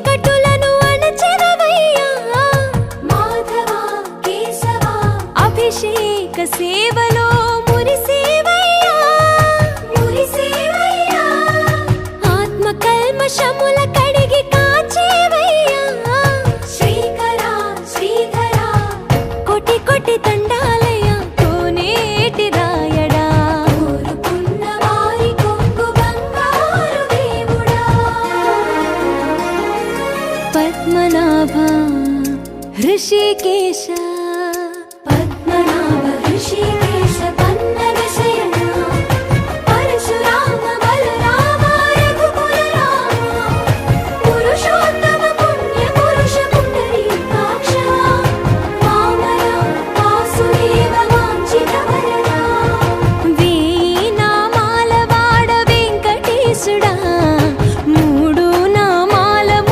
కటులను అణచెదవయ్యా మాధవ కేశవ అభిషేక సేవలో మురిసేవయ్యా ఆత్మ కల్మషముల కడిగి కాచేవయ్యా శ్రీకర శ్రీధర కోటి కోటి దండాలయ్యా కోనేటి రాయడా కోరుకున్న వారి కొంగు బంగారు దేవుడా పద్మనాభ ఋషికేశ పద్మనాభ ఋషికేశ